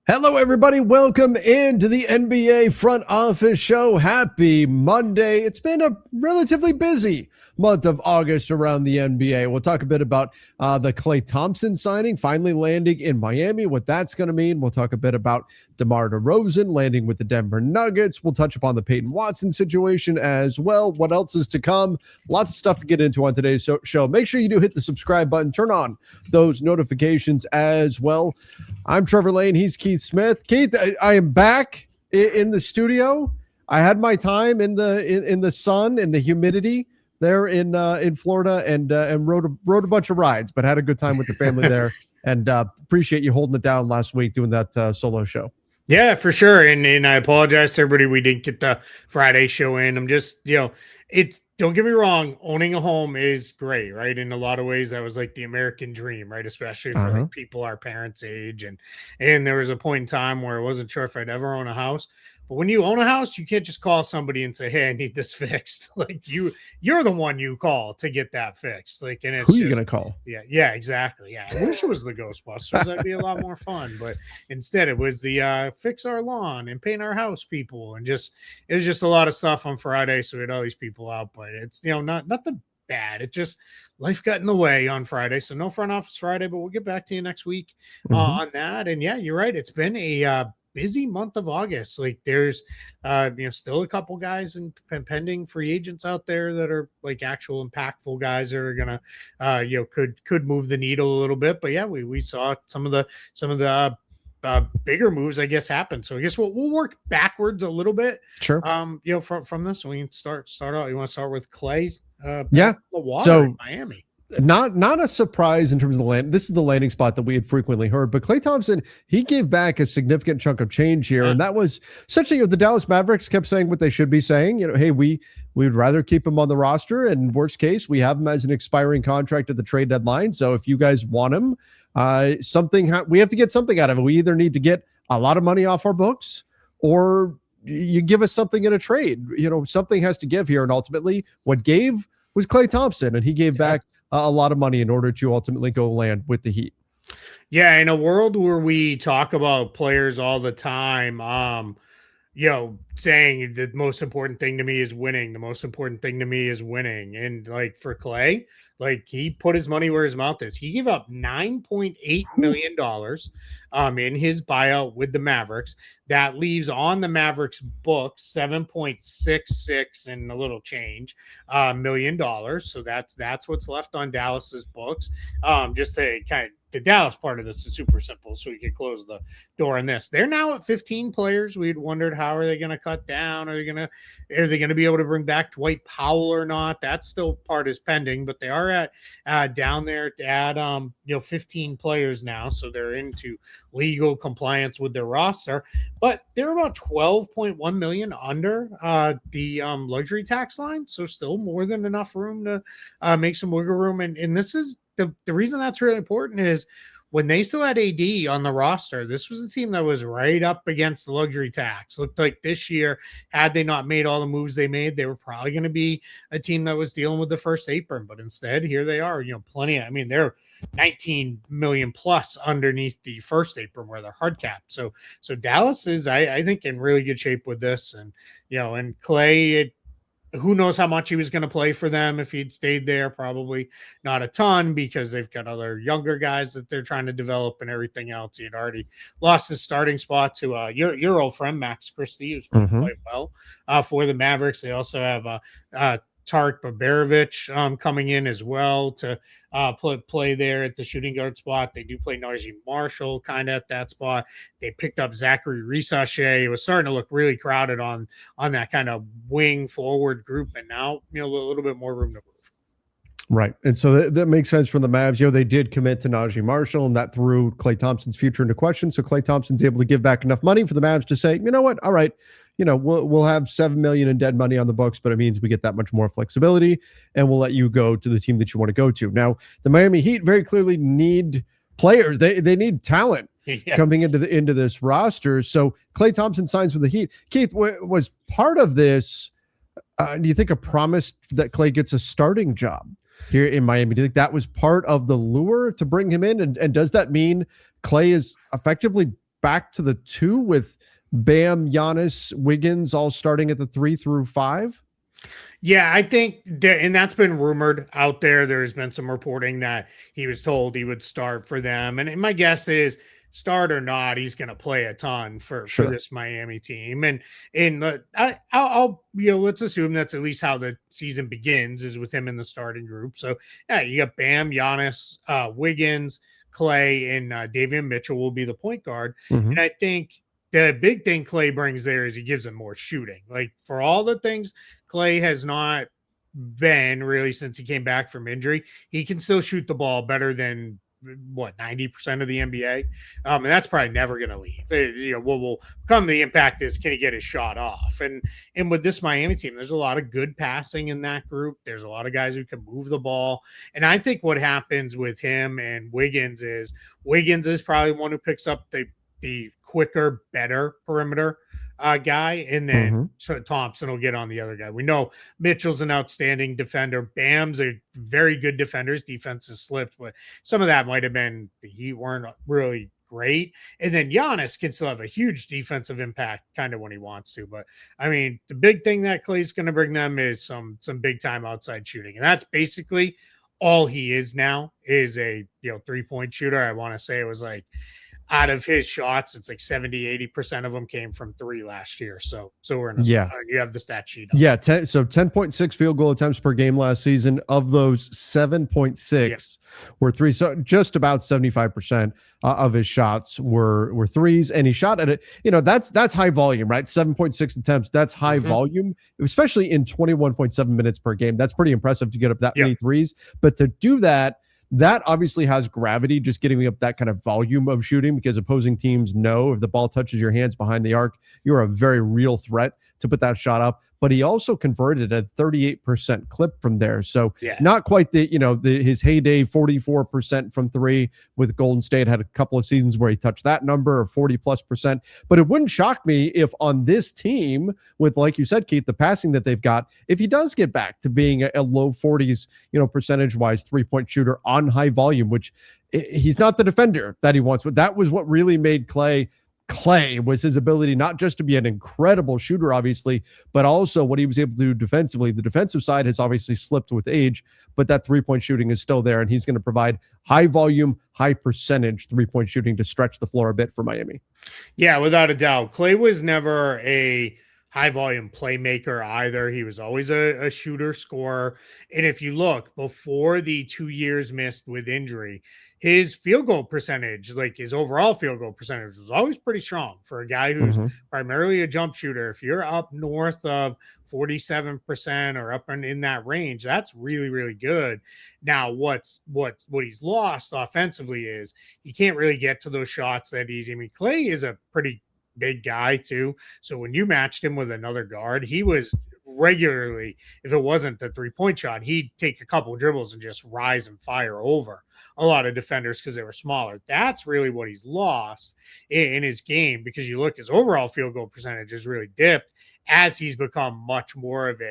Hello, everybody. Welcome into the NBA Front Office Show. Happy Monday. It's been a relatively busy month of August around the NBA. We'll talk a bit about the Klay Thompson signing, finally landing in Miami, what that's going to mean. We'll talk a bit about DeMar DeRozan landing with the Denver Nuggets. We'll touch upon the Peyton Watson situation as well. What else is to come? Lots of stuff to get into on today's show. Make sure you do hit the subscribe button. Turn on those notifications as well. I'm Trevor Lane. He's Keith Smith. Keith, I am back in the studio. I had my time in the sun and the humidity there in Florida, and rode a bunch of rides, but had a good time with the family there. And appreciate you holding it down last week doing that solo show. Yeah, for sure. And I apologize to everybody we didn't get the Friday show in. I'm just, it's, don't get me wrong, owning a home is great, right? In a lot of ways, that was like the American dream, right? Especially for like people our parents' age. And there was a point in time where I wasn't sure if I'd ever own a house. But when you own a house, you can't just call somebody and say, "Hey, I need this fixed." Like you're the one you call to get that fixed. Like, and it's who are you gonna call? Yeah, exactly. Yeah, I wish it was the Ghostbusters. That'd be a lot more fun. But instead, it was the fix our lawn and paint our house people, and it was just a lot of stuff on Friday. So we had all these people out, but it's nothing bad. It just life got in the way on Friday. So no front office Friday, but we'll get back to you next week on that. And yeah, you're right. It's been a busy month of August. Like there's still a couple guys and pending free agents out there that are like actual impactful guys that are gonna could move the needle a little bit. But yeah, we saw some of the bigger moves, I guess, happen. So I guess we'll work backwards a little bit. Sure. From this, we can start out. You want to start with Klay? Yeah. The water so in Miami. Not a surprise in terms of the land. This is the landing spot that we had frequently heard, but Klay Thompson, he gave back a significant chunk of change here. And that was essentially the Dallas Mavericks kept saying what they should be saying. Hey, we would rather keep him on the roster. And worst case, we have him as an expiring contract at the trade deadline. So if you guys want him, we have to get something out of it. We either need to get a lot of money off our books, or you give us something in a trade. Something has to give here. And ultimately what gave was Klay Thompson, and he gave back a lot of money in order to ultimately go land with the Heat. Yeah, in a world where we talk about players all the time, saying the most important thing to me is winning. The most important thing to me is winning. And like for Klay, like he put his money where his mouth is. He gave up $9.8 million in his buyout with the Mavericks. That leaves on the Mavericks books $7.66 and a little change $1 million. So that's what's left on Dallas's books. Just to kind of, the Dallas part of this is super simple, so we can close the door on this. They're now at 15 players. We'd wondered, how are they going to cut down? Are they going to be able to bring back Dwight Powell or not? That still part is pending, but they are at down there at 15 players now, so they're into legal compliance with their roster. But they're about 12.1 million under the luxury tax line, so still more than enough room to make some wiggle room. And this is the reason that's really important is when they still had AD on the roster, this was a team that was right up against the luxury tax. Looked like this year, had they not made all the moves they made, they were probably going to be a team that was dealing with the first apron. But instead, here they are, plenty. I mean, they're 19 million plus underneath the first apron where they're hard capped. So Dallas is, I think, in really good shape with this. And, and Klay, who knows how much he was going to play for them if he'd stayed there? Probably not a ton, because they've got other younger guys that they're trying to develop and everything else. He had already lost his starting spot to your old friend Max Christie, who's playing quite well for the Mavericks. They also have Tarek Baberovic coming in as well to play there at the shooting guard spot. They do play Najee Marshall kind of at that spot. They picked up Zachary Risachet. It was starting to look really crowded on that kind of wing forward group, and now a little bit more room to move. Right. And so that makes sense from the Mavs. They did commit to Najee Marshall, and that threw Klay Thompson's future into question. So Klay Thompson's able to give back enough money for the Mavs to say, you know what? All right. We'll have $7 million in dead money on the books, but it means we get that much more flexibility, and we'll let you go to the team that you want to go to. Now, the Miami Heat very clearly need players. They need talent coming into this roster. So Klay Thompson signs with the Heat. Keith, was part of this, do you think, a promise that Klay gets a starting job here in Miami? Do you think that was part of the lure to bring him in? And does that mean Klay is effectively back to the 2 with Bam, Giannis, Wiggins all starting at the 3 through 5? Yeah, I think, and that's been rumored out there. There's been some reporting that he was told he would start for them, and my guess is, start or not, he's going to play a ton for Sure. this Miami team. I'll let's assume that's at least how the season begins, is with him in the starting group. So yeah, you got Bam, Giannis, Wiggins, Klay, and Davion Mitchell will be the point guard. Mhm. And I think the big thing Klay brings there is he gives them more shooting. Like, for all the things Klay has not been really since he came back from injury, he can still shoot the ball better than what, 90% of the NBA. And that's probably never going to leave. What will come the impact is, can he get his shot off? And with this Miami team, there's a lot of good passing in that group. There's a lot of guys who can move the ball. And I think what happens with him and Wiggins is probably one who picks up the quicker, better perimeter guy, and then Thompson will get on the other guy. We know Mitchell's an outstanding defender. Bam's a very good defender. His defense has slipped, but some of that might have been the Heat weren't really great. And then Giannis can still have a huge defensive impact kind of when he wants to. But I mean, the big thing that Klay's going to bring them is some big time outside shooting. And that's basically all he is now, is a 3-point shooter. I want to say it was like, out of his shots, it's like 70-80% of them came from 3 last year. So we're in you have the stat sheet up. Yeah, 10.6 field goal attempts per game last season. Of those, 7.6 were 3. So just about 75% of his shots were threes, and he shot at it. That's high volume, right? 7.6 attempts. That's high volume, especially in 21.7 minutes per game. That's pretty impressive to get up that many threes. But to do that obviously has gravity, just getting up that kind of volume of shooting, because opposing teams know if the ball touches your hands behind the arc, you're a very real threat to put that shot up. But he also converted a 38% clip from there. So not quite his heyday 44% from 3 with Golden State. Had a couple of seasons where he touched that number of 40+%. But it wouldn't shock me if on this team, with, like you said, Keith, the passing that they've got, if he does get back to being a low 40s, percentage-wise 3-point shooter on high volume, which he's not the defender that he wants. But that was what really made Klay was his ability not just to be an incredible shooter, obviously, but also what he was able to do defensively. The defensive side has obviously slipped with age, but that 3-point shooting is still there, and he's going to provide high volume, high percentage 3-point shooting to stretch the floor a bit for Miami. Yeah, without a doubt. Klay was never a high volume playmaker either. He was always a shooter scorer. And if you look, before the 2 years missed with injury, his field goal percentage, like his overall field goal percentage, was always pretty strong for a guy who's primarily a jump shooter. If you're up north of 47% or up in that range, that's really, really good. Now, what he's lost offensively is he can't really get to those shots that easy. I mean, Klay is a pretty big guy too. So when you matched him with another guard, he was regularly, if it wasn't the 3-point shot, he'd take a couple of dribbles and just rise and fire over a lot of defenders because they were smaller. That's really what he's lost in his game, because you look, his overall field goal percentage has really dipped as he's become much more of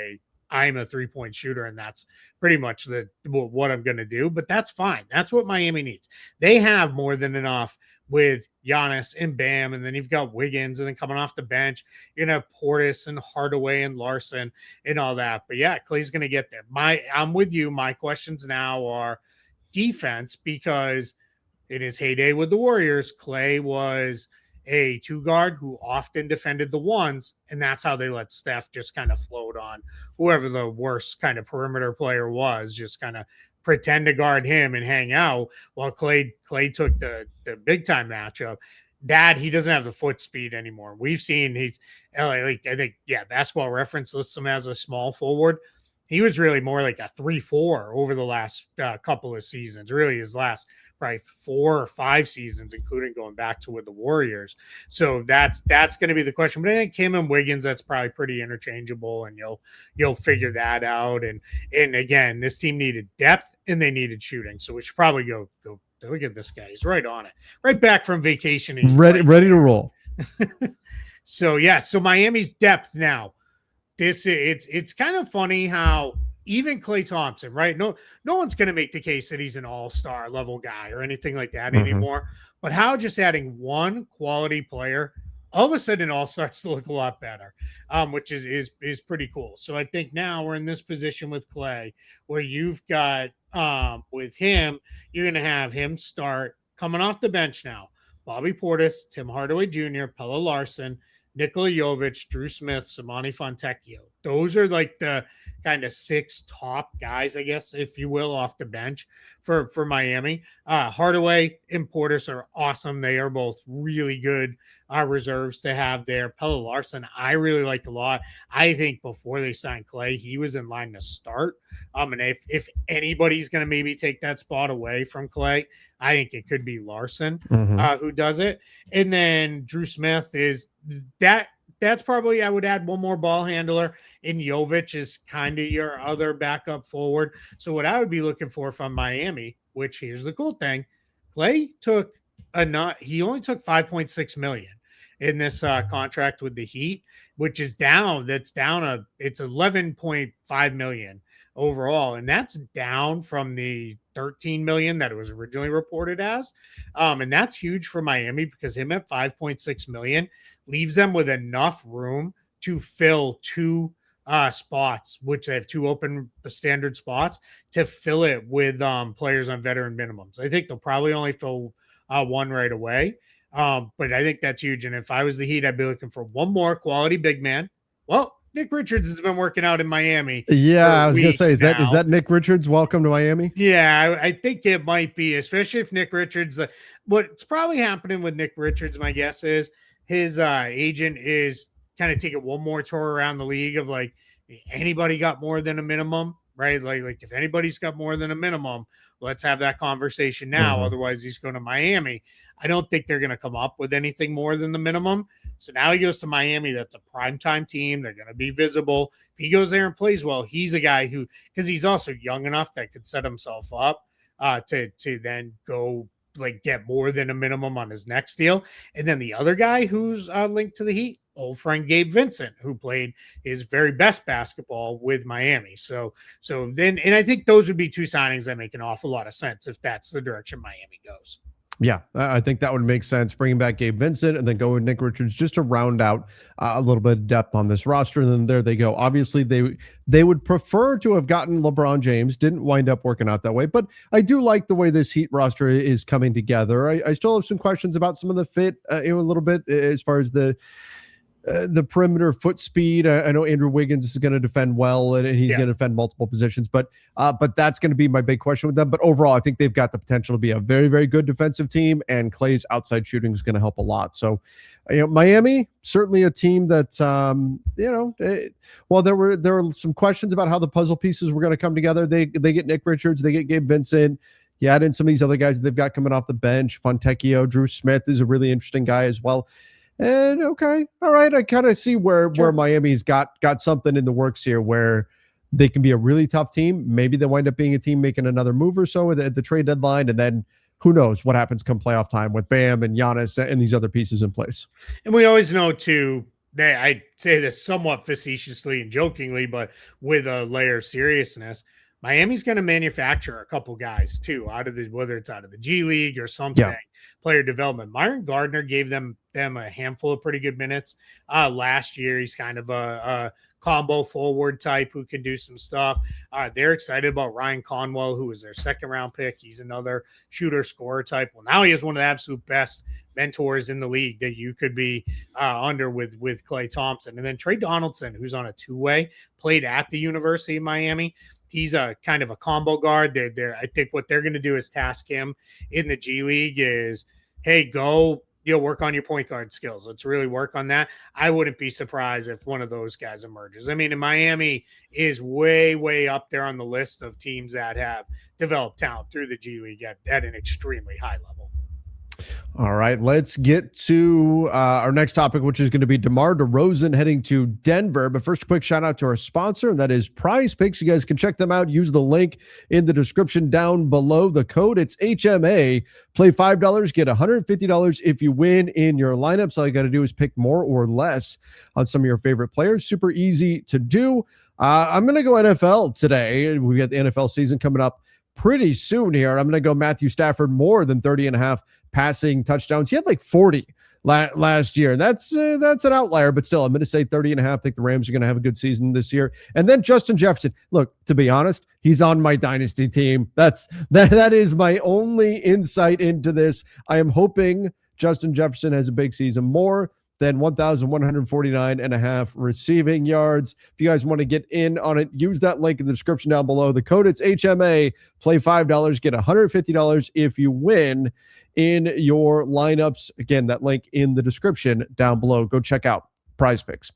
I'm a 3-point shooter, and that's pretty much what I'm going to do. But that's fine. That's what Miami needs. They have more than enough with Giannis and Bam, and then you've got Wiggins, and then coming off the bench, you're going to have Portis and Hardaway and Larson and all that. But yeah, Klay's going to get there. I'm with you. My questions now are defense, because in his heyday with the Warriors, Klay was a 2-guard who often defended the 1s, and that's how they let Steph just kind of float on whoever the worst kind of perimeter player was, just kind of pretend to guard him and hang out, while Klay took the big time matchup. That he doesn't have the foot speed anymore. We've seen I think Basketball Reference lists him as a small forward. He was really more like a 3-4 over the last couple of seasons, really his last probably 4 or 5 seasons, including going back to with the Warriors. So that's going to be the question. But I think him and Wiggins, that's probably pretty interchangeable, and you'll figure that out. And again, this team needed depth and they needed shooting. So we should probably go look at this guy. He's right on it. Right back from vacation. He's ready to roll. So Miami's depth now. It's kind of funny how even Klay Thompson, right? No one's going to make the case that he's an all-star level guy or anything like that anymore. but how just adding one quality player, all of a sudden it all starts to look a lot better, which is pretty cool. So I think now we're in this position with Klay where you've got with him, you're going to have him start coming off the bench now. Bobby Portis, Tim Hardaway Jr., Pelle Larsson, Nikola Jovic, Drew Smith, Simone Fontecchio. Those are like the kind of 6 top guys, I guess, if you will, off the bench for Miami. Hardaway and Portis are awesome. They are both really good reserves to have there. Pelle Larsson, I really like a lot. I think before they signed Klay, he was in line to start. And if anybody's going to maybe take that spot away from Klay, I think it could be Larsson who does it. And then Drew Smith is that. That's probably, I would add one more ball handler, and Jovic is kind of your other backup forward. So what I would be looking for from Miami, which here's the cool thing, Klay he only took $5.6 million in this contract with the Heat, which is down. It's $11.5 million overall, and that's down from the $13 million that it was originally reported as. And that's huge for Miami because him at $5.6 million leaves them with enough room to fill 2 spots, which they have 2 open standard spots, to fill it with players on veteran minimums. I think they'll probably only fill 1 right away. But I think that's huge. And if I was the Heat, I'd be looking for one more quality big man. Well, Nick Richards has been working out in Miami. Yeah, I was going to say, is that Nick Richards? Welcome to Miami. Yeah, I think it might be, especially if Nick Richards. What's probably happening with Nick Richards, my guess is his agent is kind of taking one more tour around the league of like, anybody got more than a minimum, right? Like if anybody's got more than a minimum, let's have that conversation now. Otherwise, he's going to Miami. I don't think they're going to come up with anything more than the minimum. So now he goes to Miami. That's a primetime team. They're going to be visible. If he goes there and plays well, he's a guy who, because he's also young enough that could set himself up to then go like get more than a minimum on his next deal. And then the other guy who's linked to the Heat, old friend Gabe Vincent, who played his very best basketball with Miami. So then, and I think those would be 2 signings that make an awful lot of sense if that's the direction Miami goes. Yeah, I think that would make sense. Bringing back Gabe Vincent and then go with Nick Richards just to round out a little bit of depth on this roster. And then there they go. Obviously, they would prefer to have gotten LeBron James. Didn't wind up working out that way. But I do like the way this Heat roster is coming together. I still have some questions about some of the fit a little bit as far as the perimeter foot speed. I know Andrew Wiggins is going to defend well, and he's going to defend multiple positions, but that's going to be my big question with them. But overall, I think they've got the potential to be a very, very good defensive team, and Klay's outside shooting is going to help a lot. So, Miami, certainly a team that, while there were some questions about how the puzzle pieces were going to come together, they get Nick Richards, they get Gabe Vincent. You add in some of these other guys that they've got coming off the bench. Fontecchio, Drew Smith is a really interesting guy as well. And okay, all right, I kind of see where Miami's got something in the works here where they can be a really tough team. Maybe they wind up being a team making another move or so at the trade deadline, and then who knows what happens come playoff time with Bam and Giannis and these other pieces in place. And we always know too, I say this somewhat facetiously and jokingly, but with a layer of seriousness, Miami's going to manufacture a couple guys too, whether it's out of the G League or something, player development. Myron Gardner gave them a handful of pretty good minutes last year. He's kind of a combo forward type who can do some stuff. They're excited about Ryan Conwell, who was their 2nd round pick. He's another shooter scorer type. Well, now he has one of the absolute best mentors in the league that you could be under with Klay Thompson. And then Trey Donaldson, who's on a 2-way, played at the University of Miami. He's a kind of a combo guard. I think what they're going to do is task him in the G League is, hey, go, work on your point guard skills. Let's really work on that. I wouldn't be surprised if one of those guys emerges. I mean, and Miami is way, way up there on the list of teams that have developed talent through the G League at an extremely high level. All right, let's get to our next topic, which is going to be DeMar DeRozan heading to Denver. But first, a quick shout out to our sponsor, and that is Prize Picks. You guys can check them out. Use the link in the description down below. The code, it's HMA. Play $5, get $150 if you win in your lineups. All you got to do is pick more or less on some of your favorite players. Super easy to do. I'm going to go NFL today. We've got the NFL season coming up pretty soon here. I'm going to go Matthew Stafford more than 30 and a half passing touchdowns. He had like 40 last year. That's an outlier, but still, I'm going to say 30 and a half. I think the Rams are going to have a good season this year. And then Justin Jefferson. Look, to be honest, he's on my dynasty team. That is my only insight into this. I am hoping Justin Jefferson has a big season, more than 1,149 and a half receiving yards. If you guys want to get in on it, use that link in the description down below. The code, it's HMA. Play $5, get $150 if you win in your lineups. Again, that link in the description down below. Go check out Prize Picks.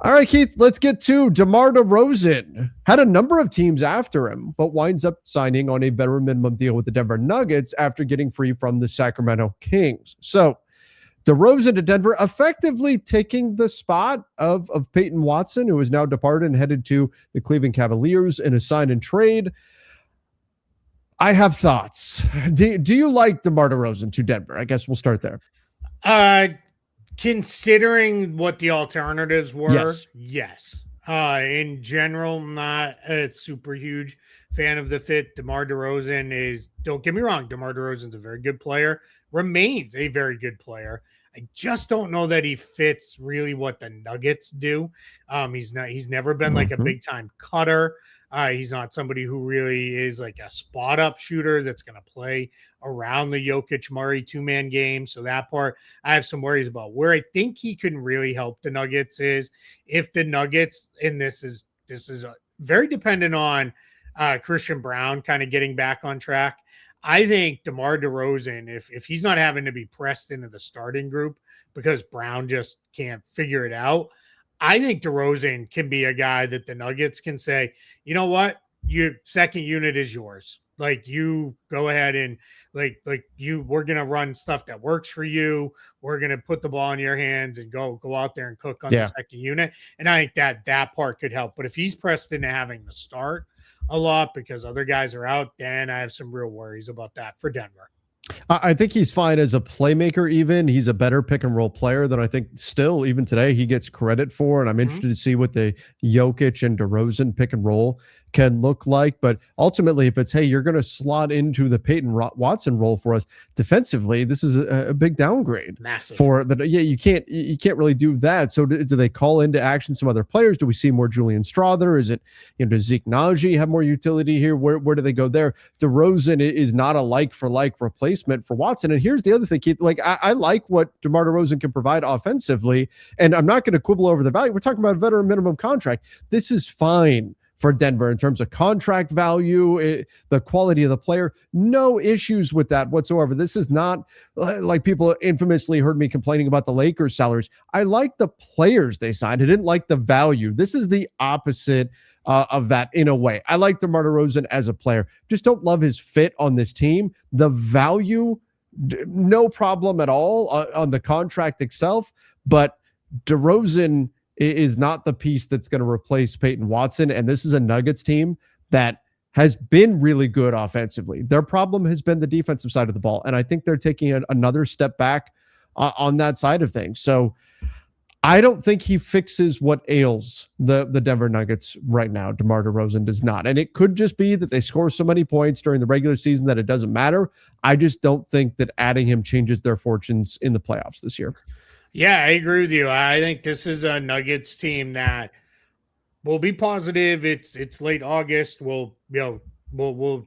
All right, Keith, let's get to DeMar DeRozan. Had a number of teams after him, but winds up signing on a veteran minimum deal with the Denver Nuggets after getting free from the Sacramento Kings. So DeRozan to Denver, effectively taking the spot of Peyton Watson, who is now departed and headed to the Cleveland Cavaliers in a sign and trade. I have thoughts. Do you like DeMar DeRozan to Denver? I guess we'll start there. Considering what the alternatives were, yes. In general, not a super huge fan of the fit. DeMar DeRozan is, don't get me wrong, DeMar DeRozan's a very good player, remains a very good player. I just don't know that he fits really what the Nuggets do. He's never been like a big time cutter. He's not somebody who really is like a spot up shooter that's going to play around the Jokic Murray 2-man game. So that part I have some worries about. Where I think he can really help the Nuggets is if the Nuggets, and this is very dependent on Christian Brown kind of getting back on track. I think DeMar DeRozan, if he's not having to be pressed into the starting group because Brown just can't figure it out, I think DeRozan can be a guy that the Nuggets can say, you know what, your second unit is yours. Like, you go ahead and we're going to run stuff that works for you. We're going to put the ball in your hands and go out there and cook on the second unit. And I think that part could help. But if he's pressed into having to start a lot because other guys are out, then I have some real worries about that for Denver. I think he's fine as a playmaker. Even he's a better pick and roll player than I think still even today he gets credit for. And I'm interested to see what the Jokic and DeRozan pick and roll can look like. But ultimately, if it's, hey, you're going to slot into the Peyton Watson role for us defensively, this is a big downgrade. Massive. For the, you can't really do that. So do they call into action some other players? Do we see more Julian Strawther? Is it, does Zeke Naji have more utility here? Where do they go there? DeRozan is not a like for like replacement for Watson. And here's the other thing, Keith, like I like what DeMar DeRozan can provide offensively, and I'm not going to quibble over the value. We're talking about a veteran minimum contract. This is fine for Denver in terms of contract value, the quality of the player. No issues with that whatsoever. This is not like people infamously heard me complaining about the Lakers salaries. I like the players they signed. I didn't like the value. This is the opposite of that in a way. I like DeMar DeRozan as a player. Just don't love his fit on this team. The value, no problem at all on the contract itself, but DeRozan is not the piece that's going to replace Peyton Watson. And this is a Nuggets team that has been really good offensively. Their problem has been the defensive side of the ball. And I think they're taking another step back on that side of things. So I don't think he fixes what ails the Denver Nuggets right now. DeMar DeRozan does not. And it could just be that they score so many points during the regular season that it doesn't matter. I just don't think that adding him changes their fortunes in the playoffs this year. Yeah, I agree with you. I think this is a Nuggets team that will be positive. It's late August. We'll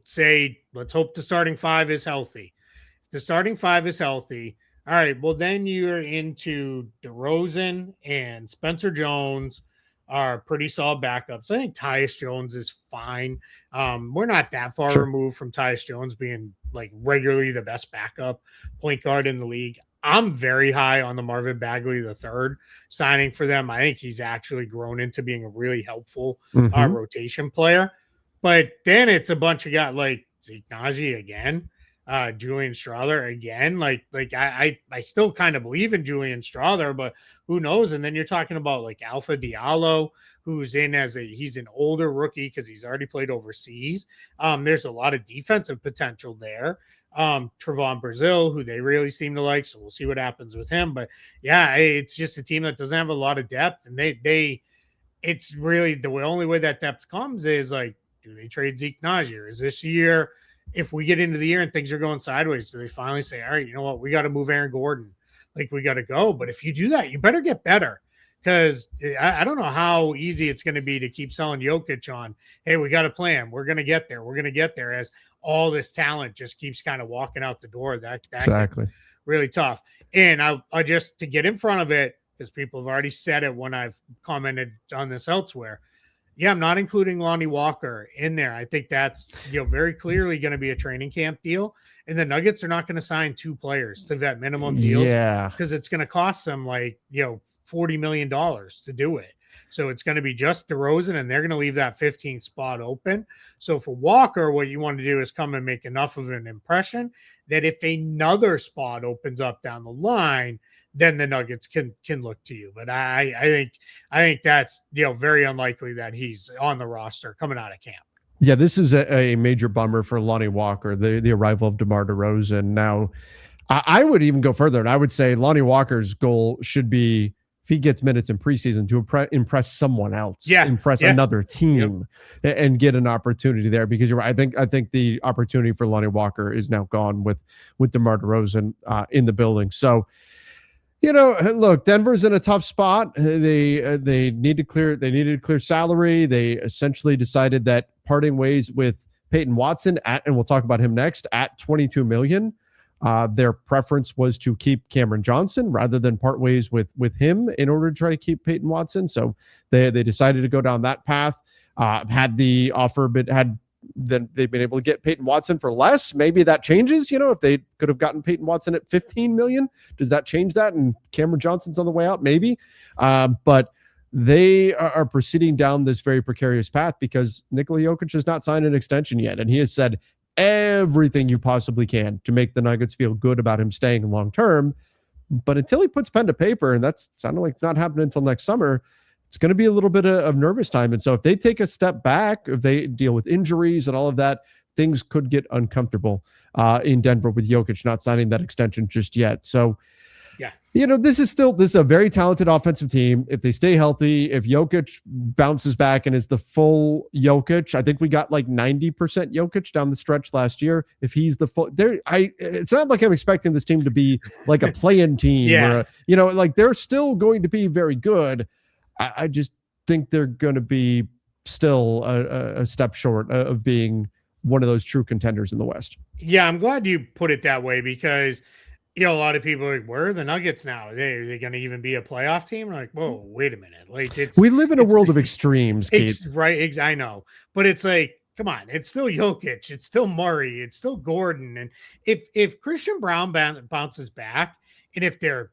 say, let's hope the starting five is healthy. If the starting five is healthy, all right, well, then you're into DeRozan and Spencer Jones are pretty solid backups. I think Tyus Jones is fine. We're not that far removed from Tyus Jones being like regularly the best backup point guard in the league. I'm very high on the Marvin Bagley III signing for them. I think he's actually grown into being a really helpful rotation player. But then it's a bunch of guys like Zeke Naji again, Julian Strawther again. Like I still kind of believe in Julian Strawther, but who knows? And then you're talking about like Alpha Diallo, who's in he's an older rookie because he's already played overseas. There's a lot of defensive potential there. Trevon Brazil, who they really seem to like, so we'll see what happens with him. But yeah, it's just a team that doesn't have a lot of depth, and it's really the only way that depth comes is like do they trade Zeke Najee? Is this year, if we get into the year and things are going sideways, do they finally say, all right, you know what, we got to move Aaron Gordon, like we got to go? But if you do that, you better get better, because I don't know how easy it's going to be to keep selling Jokic on, hey, we got a plan, we're going to get there, as all this talent just keeps kind of walking out the door. That Exactly. really tough. And I just, to get in front of it, because people have already said it when I've commented on this elsewhere, yeah, I'm not including Lonnie Walker in there. I think that's, very clearly going to be a training camp deal. And the Nuggets are not going to sign 2 players to that minimum deals, because it's going to cost them like, $40 million to do it. So it's going to be just DeRozan, and they're going to leave that 15th spot open. So for Walker, what you want to do is come and make enough of an impression that if another spot opens up down the line, then the Nuggets can look to you. But I think that's, very unlikely that he's on the roster coming out of camp. Yeah, this is a major bummer for Lonnie Walker, the arrival of DeMar DeRozan. Now, I would even go further, and I would say Lonnie Walker's goal should be, if he gets minutes in preseason, to impress someone else, impress another team, and get an opportunity there. Because you're right, I think the opportunity for Lonnie Walker is now gone with DeMar DeRozan in the building. So, look, Denver's in a tough spot. They needed to clear salary. They essentially decided that parting ways with Peyton Watson and we'll talk about him next, at $22 million. Their preference was to keep Cameron Johnson rather than part ways with him in order to try to keep Peyton Watson. So they decided to go down that path. Had the offer, but then they've been able to get Peyton Watson for less. Maybe that changes. If they could have gotten Peyton Watson at $15 million, does that change that? And Cameron Johnson's on the way out, maybe. But they are proceeding down this very precarious path because Nikola Jokic has not signed an extension yet, and he has said everything you possibly can to make the Nuggets feel good about him staying long term. But until he puts pen to paper, and that's sounding like it's not happening until next summer, it's going to be a little bit of nervous time. And so if they take a step back, if they deal with injuries and all of that, things could get uncomfortable in Denver with Jokic not signing that extension just yet. So, this is a very talented offensive team. If they stay healthy, if Jokic bounces back and is the full Jokic, I think we got like 90% Jokic down the stretch last year. If he's the full it's not like I'm expecting this team to be like a play-in team or they're still going to be very good. I just think they're going to be still a step short of being one of those true contenders in the West. Yeah, I'm glad you put it that way, because a lot of people are like, where are the Nuggets now? Are they going to even be a playoff team? I'm like, whoa, wait a minute. Like, we live in a world of extremes, Keith. Right. I know, but it's like, come on, it's still Jokic, it's still Murray, it's still Gordon. And if Christian Brown bounces back, and if they're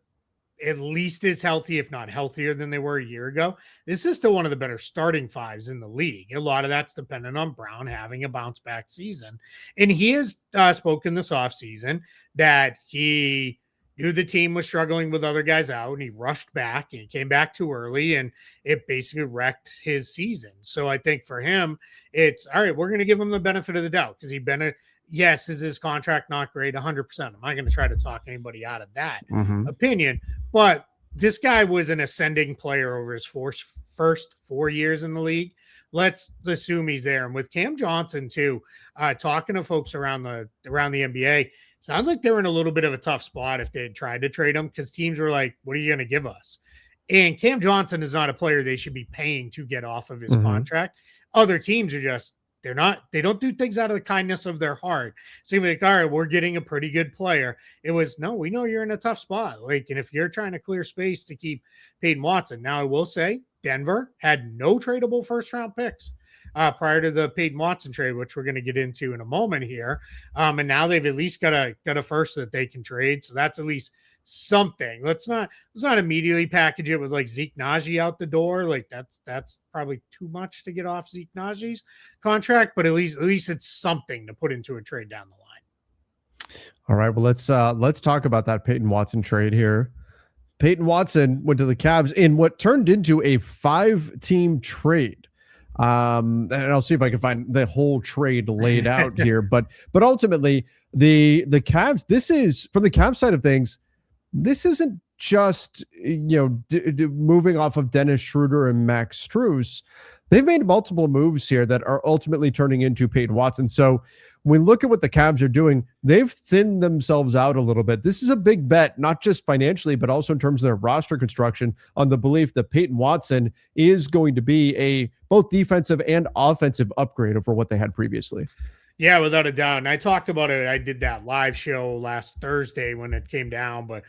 at least as healthy, if not healthier than they were a year ago, this is still one of the better starting fives in the league. A lot of that's dependent on Brown having a bounce back season. And he has spoken this offseason that he knew the team was struggling with other guys out, and he rushed back and he came back too early, and it basically wrecked his season. So I think for him, it's all right, we're going to give him the benefit of the doubt, because yes, is his contract not great? 100%. I'm not going to try to talk anybody out of that opinion. But this guy was an ascending player over his first 4 years in the league. Let's assume he's there. And with Cam Johnson too, talking to folks around the NBA, sounds like they're in a little bit of a tough spot if they had tried to trade him, because teams were like, what are you going to give us? And Cam Johnson is not a player they should be paying to get off of his contract. Other teams are just, they don't do things out of the kindness of their heart. So you're like, all right, we're getting a pretty good player. It was, no, we know you're in a tough spot. Like, and if you're trying to clear space to keep Peyton Watson. Now, I will say Denver had no tradable first round picks prior to the Peyton Watson trade, which we're going to get into in a moment here. And now they've at least got a first that they can trade. So that's at least something. Let's not immediately package it with like Zeke Najee out the door. Like that's probably too much to get off Zeke Najee's contract, but at least it's something to put into a trade down the line. All right, well let's talk about that Peyton Watson trade here. Peyton Watson went to the Cavs in what turned into a 5-team trade. And I'll see if I can find the whole trade laid out here, but ultimately the Cavs, this is from the Cavs side of things, this isn't just, moving off of Dennis Schroeder and Max Strus. They've made multiple moves here that are ultimately turning into Peyton Watson. So when we look at what the Cavs are doing, they've thinned themselves out a little bit. This is a big bet, not just financially, but also in terms of their roster construction, on the belief that Peyton Watson is going to be a both defensive and offensive upgrade over what they had previously. Yeah, without a doubt. And I talked about it. I did that live show last Thursday when it came down, but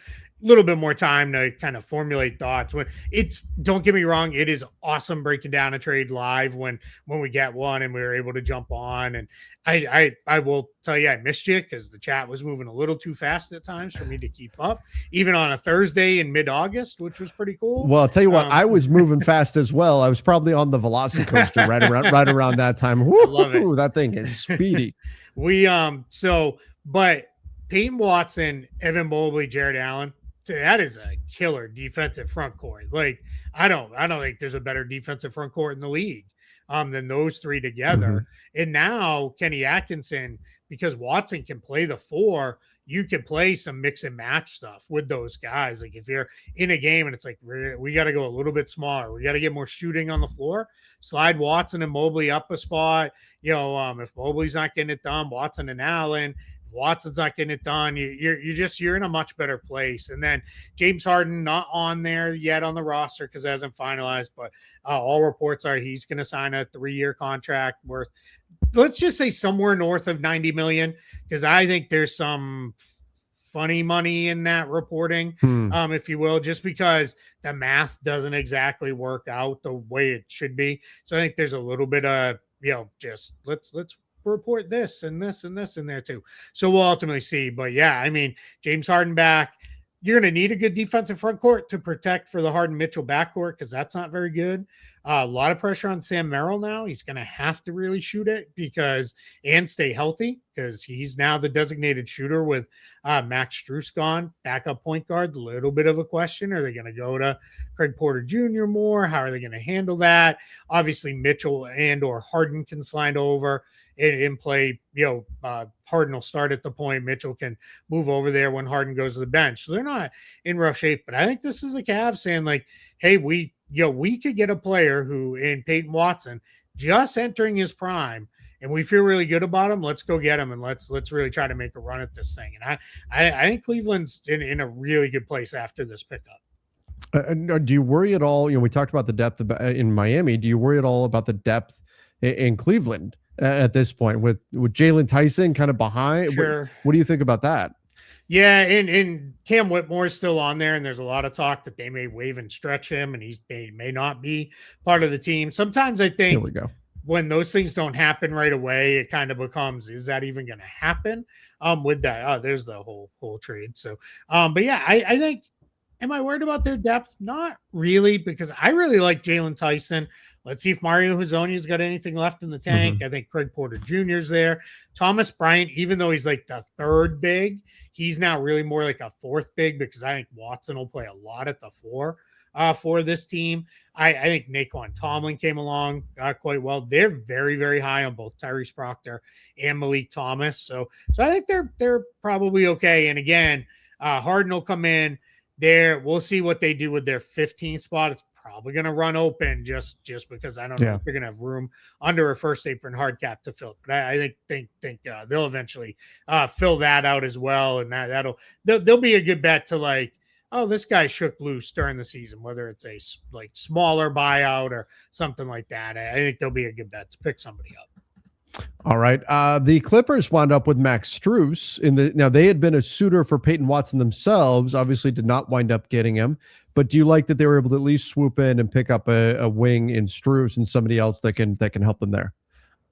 a little bit more time to kind of formulate thoughts. When it's, don't get me wrong, it is awesome breaking down a trade live when we get one and we were able to jump on. And I will tell you, I missed you because the chat was moving a little too fast at times for me to keep up, even on a Thursday in mid-August, which was pretty cool. Well, I'll tell you what, I was moving fast as well. I was probably on the Velocicoaster right around that time. Woo, I love it. That thing is speedy. But Peyton Watson, Evan Mobley, Jared Allen, that is a killer defensive front court. Like, I don't think there's a better defensive front court in the league than those three together. Mm-hmm. And now Kenny Atkinson, because Watson can play the four, you can play some mix and match stuff with those guys. Like if you're in a game and it's like, we got to go a little bit smaller, we got to get more shooting on the floor, slide Watson and Mobley up a spot. If Mobley's not getting it done, Watson and Allen. Watson's not getting it done, you're in a much better place. And then James Harden not on there yet on the roster because it hasn't finalized, but all reports are he's going to sign a 3-year contract worth, let's just say somewhere north of 90 million, because I think there's some funny money in that reporting, if you will, just because the math doesn't exactly work out the way it should be. So I think there's a little bit of, just let's report this and this and this in there too. So we'll ultimately see. But yeah, I mean, James Harden back, you're going to need a good defensive front court to protect for the Harden-Mitchell backcourt because that's not very good. A lot of pressure on Sam Merrill now. He's going to have to really shoot it and stay healthy because he's now the designated shooter with Max Strus gone, backup point guard. A little bit of a question. Are they going to go to Craig Porter Jr. more? How are they going to handle that? Obviously, Mitchell and or Harden can slide over and play, Harden will start at the point. Mitchell can move over there when Harden goes to the bench. So they're not in rough shape. But I think this is the Cavs saying like, hey, we could get a player who in Peyton Watson just entering his prime and we feel really good about him. Let's go get him and let's really try to make a run at this thing. And I think Cleveland's in a really good place after this pickup. Do you worry at all? We talked about the depth in Miami. Do you worry at all about the depth in Cleveland at this point with Jalen Tyson kind of behind? Sure. What do you think about that? Yeah, and Cam Whitmore's still on there, and there's a lot of talk that they may waive and stretch him, and he may not be part of the team. Sometimes I think when those things don't happen right away, it kind of becomes, is that even going to happen? With that, there's the whole trade. So, but yeah, I think, am I worried about their depth? Not really, because I really like Jalen Tyson. Let's see if Mario Hezonja's got anything left in the tank. I think Craig Porter Jr.'s there. Thomas Bryant, even though he's like the third big, he's now really more like a fourth big because I think Watson will play a lot at the four for this team. I think Naquan Tomlin came along quite well. They're very, very high on both Tyrese Proctor and Malik Thomas. So I think they're probably okay. And again, Harden will come in there. We'll see what they do with their 15th spot. It's probably going to run open just because I don't know if they're going to have room under a first apron hard cap to fill. But I think they'll eventually fill that out as well, and they'll be a good bet to like, oh, this guy shook loose during the season, whether it's a like smaller buyout or something like that. I think they'll be a good bet to pick somebody up. All right. The Clippers wound up with Max Strus now they had been a suitor for Peyton Watson themselves, obviously did not wind up getting him. But do you like that they were able to at least swoop in and pick up a wing in Strus and somebody else that can help them there?